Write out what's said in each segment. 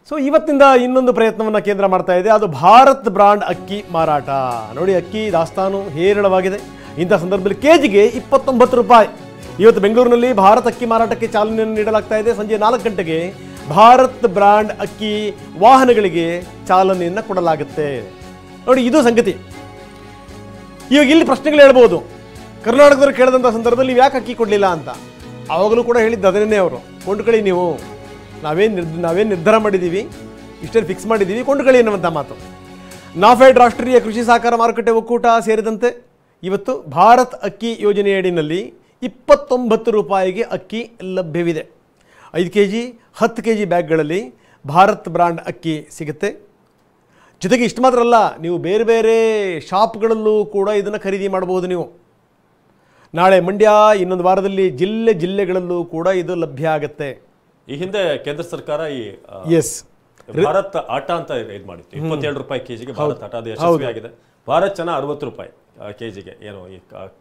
So ಇವತ್ತಿಂದ ಇನ್ನೊಂದು ಪ್ರಯತ್ನವನ್ನು ಕೇಂದ್ರ ಮಾಡ್ತಾ ಇದೆ, ಅದು ಭಾರತ್ ಬ್ರಾಂಡ್ ಅಕ್ಕಿ ಮಾರಾಟ. ನೋಡಿ, ಅಕ್ಕಿ ದಾಸ್ತಾನು ಹೇರಳವಾಗಿದೆ. ಇಂಥ ಸಂದರ್ಭದಲ್ಲಿ ಕೆಜಿಗೆ 29 ರೂಪಾಯಿ. ಇವತ್ತು ಬೆಂಗಳೂರಿನಲ್ಲಿ ಭಾರತ್ ಅಕ್ಕಿ ಮಾರಾಟಕ್ಕೆ ಚಾಲನೆಯನ್ನು ನೀಡಲಾಗ್ತಾ ಇದೆ. ಸಂಜೆ 4 ಗಂಟೆಗೆ ಭಾರತ್ ಬ್ರಾಂಡ್ ಅಕ್ಕಿ ವಾಹನಗಳಿಗೆ ಚಾಲನೆಯನ್ನು ಕೊಡಲಾಗುತ್ತೆ. ನೋಡಿ, ಇದು ಸಂಗತಿ. ಇವಾಗ ಇಲ್ಲಿ ಪ್ರಶ್ನೆಗಳು ಹೇಳ್ಬೋದು, ಕರ್ನಾಟಕದವ್ರು ಕೇಳಿದಂಥ ಸಂದರ್ಭದಲ್ಲಿ ನೀವು ಯಾಕೆ ಅಕ್ಕಿ ಕೊಡಲಿಲ್ಲ ಅಂತ. ಆವಾಗಲೂ ಕೂಡ ಹೇಳಿದ್ದು ಅದನ್ನೇ ಅವರು, ಕೊಂಡ್ಕೊಳ್ಳಿ ನೀವು, ನಾವೇನು ನಿರ್ಧಾರ ಮಾಡಿದ್ದೀವಿ, ಇಷ್ಟೇನು ಫಿಕ್ಸ್ ಮಾಡಿದ್ದೀವಿ, ಕೊಂಡ್ಕೊಳ್ಳಿ ಎನ್ನುವಂಥ ಮಾತು. ನಾಫೆಡ್ ರಾಷ್ಟ್ರೀಯ ಕೃಷಿ ಸಹಕಾರ ಮಾರುಕಟ್ಟೆ ಒಕ್ಕೂಟ ಸೇರಿದಂತೆ ಇವತ್ತು ಭಾರತ್ ಅಕ್ಕಿ ಯೋಜನೆಯಡಿನಲ್ಲಿ 29 ರೂಪಾಯಿಗೆ ಅಕ್ಕಿ ಲಭ್ಯವಿದೆ. 5 kg 10 kg ಬ್ಯಾಗ್ಗಳಲ್ಲಿ ಭಾರತ್ ಬ್ರಾಂಡ್ ಅಕ್ಕಿ ಸಿಗುತ್ತೆ. ಜೊತೆಗೆ ಇಷ್ಟು ಮಾತ್ರ ಅಲ್ಲ, ನೀವು ಬೇರೆ ಬೇರೆ ಶಾಪ್ಗಳಲ್ಲೂ ಕೂಡ ಇದನ್ನು ಖರೀದಿ ಮಾಡಬಹುದು. ನೀವು ನಾಳೆ ಮಂಡ್ಯ, ಇನ್ನೊಂದು ವಾರದಲ್ಲಿ ಜಿಲ್ಲೆಗಳಲ್ಲೂ ಕೂಡ ಇದು ಲಭ್ಯ ಆಗುತ್ತೆ. ಈ ಹಿಂದೆ ಕೇಂದ್ರ ಸರ್ಕಾರ ಈ ಭಾರತ್ ಆಟ ಅಂತ ಇದು ಮಾಡಿತ್ತು. 27 ರೂಪಾಯಿ ಕೆಜಿಗೆ ಭಾರತ್ ಆಟ, ಅದು ಯಶಸ್ವಿಯಾಗಿದೆ. ಭಾರತ್ ಚೆನ್ನ 60 ರೂಪಾಯಿ ಕೆಜಿಗೆ ಏನು ಈ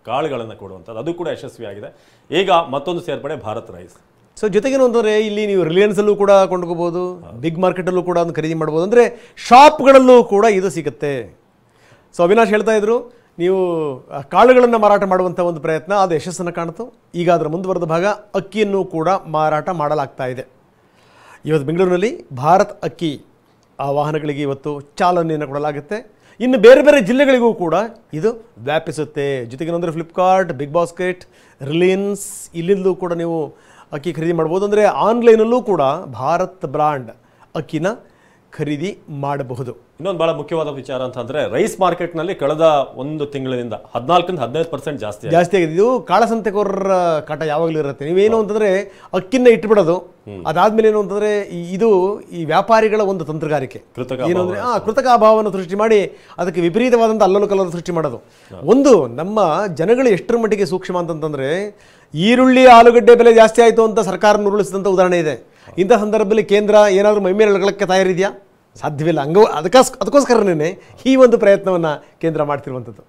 ಕಾಳುಗಳನ್ನು ಕೊಡುವಂಥದ್ದು, ಅದು ಕೂಡ ಯಶಸ್ವಿಯಾಗಿದೆ. ಈಗ ಮತ್ತೊಂದು ಸೇರ್ಪಡೆ ಭಾರತ್ ರೈಸ್. ಸೊ ಜೊತೆಗೇನು ಅಂತಂದರೆ ಇಲ್ಲಿ ನೀವು ರಿಲಯನ್ಸಲ್ಲೂ ಕೂಡ ಕೊಂಡ್ಕೋಬೋದು, ಬಿಗ್ ಮಾರ್ಕೆಟಲ್ಲೂ ಕೂಡ ಅದನ್ನು ಖರೀದಿ ಮಾಡ್ಬೋದು. ಅಂದರೆ ಶಾಪ್ಗಳಲ್ಲೂ ಕೂಡ ಇದು ಸಿಗುತ್ತೆ. ಸೊ ಅವಿನಾಶ್ ಹೇಳ್ತಾ ಇದ್ರು, ನೀವು ಕಾಳುಗಳನ್ನು ಮಾರಾಟ ಮಾಡುವಂಥ ಒಂದು ಪ್ರಯತ್ನ ಅದು ಯಶಸ್ಸನ್ನು ಕಾಣ್ತು. ಈಗ ಅದರ ಮುಂದುವರೆದ ಭಾಗ ಅಕ್ಕಿಯನ್ನು ಕೂಡ ಮಾರಾಟ ಮಾಡಲಾಗ್ತಾ ಇದೆ. ಇವತ್ತು ಬೆಂಗಳೂರಿನಲ್ಲಿ ಭಾರತ್ ಅಕ್ಕಿ ಆ ವಾಹನಗಳಿಗೆ ಇವತ್ತು ಚಾಲನೆಯನ್ನು ಕೊಡಲಾಗುತ್ತೆ. ಇನ್ನು ಬೇರೆ ಬೇರೆ ಜಿಲ್ಲೆಗಳಿಗೂ ಕೂಡ ಇದು ವ್ಯಾಪಿಸುತ್ತೆ. ಜೊತೆಗೇನೆಂದರೆ ಫ್ಲಿಪ್ಕಾರ್ಟ್, ಬಿಗ್ ಬಾಸ್ಕೆಟ್, ರಿಲಯನ್ಸ್, ಇಲ್ಲಿಂದಲೂ ಕೂಡ ನೀವು ಅಕ್ಕಿ ಖರೀದಿ ಮಾಡ್ಬೋದು. ಅಂದರೆ ಆನ್ಲೈನಲ್ಲೂ ಕೂಡ ಭಾರತ್ ಬ್ರಾಂಡ್ ಅಕ್ಕಿನ ಖರೀದಿ ಮಾಡಬಹುದು. ಇನ್ನೊಂದು ಬಹಳ ಮುಖ್ಯವಾದ ವಿಚಾರ ಅಂತಂದ್ರೆ, ರೈಸ್ ಮಾರ್ಕೆಟ್ನಲ್ಲಿ ಕಳೆದ ಒಂದು ತಿಂಗಳಿನಿಂದ 14-15% ಜಾಸ್ತಿ ಆಗಿದೆ. ಇದು ಕಾಳಸಂತೆಕೋರರ ಕಾಟ ಯಾವಾಗಲೂ ಇರುತ್ತೆ. ನೀವೇನು ಅಂತಂದರೆ ಅಕ್ಕಿನ ಇಟ್ಬಿಡೋದು, ಅದಾದ್ಮೇಲೆ ಏನು ಅಂತಂದರೆ ಇದು ಈ ವ್ಯಾಪಾರಿಗಳ ಒಂದು ತಂತ್ರಗಾರಿಕೆ. ಏನು ಅಂದರೆ ಕೃತಕ ಅಭಾವವನ್ನು ಸೃಷ್ಟಿ ಮಾಡಿ ಅದಕ್ಕೆ ವಿಪರೀತವಾದಂಥ ಅಲ್ಲಲು ಕಲ್ಲಲು ಸೃಷ್ಟಿ ಮಾಡೋದು. ಒಂದು ನಮ್ಮ ಜನಗಳು ಎಷ್ಟರ ಮಟ್ಟಿಗೆ ಸೂಕ್ಷ್ಮ ಅಂತಂತಂದರೆ, ಈರುಳ್ಳಿ ಆಲೂಗಡ್ಡೆ ಬೆಲೆ ಜಾಸ್ತಿ ಆಯಿತು ಅಂತ ಸರ್ಕಾರ ಉರುಳಿಸಿದಂಥ ಉದಾಹರಣೆ ಇದೆ. ಇಂಥ ಸಂದರ್ಭದಲ್ಲಿ ಕೇಂದ್ರ ಏನಾದರೂ ಮೈಮೇಲೆ ಎಳ್ಕೊಳ್ಳೋಕ್ಕೆ ತಯಾರಿದೆಯಾ? ಸಾಧ್ಯವಿಲ್ಲ. ಅದಕ್ಕೋಸ್ಕರನೇ ಈ ಒಂದು ಪ್ರಯತ್ನವನ್ನು ಕೇಂದ್ರ ಮಾಡ್ತಿರುವಂಥದ್ದು.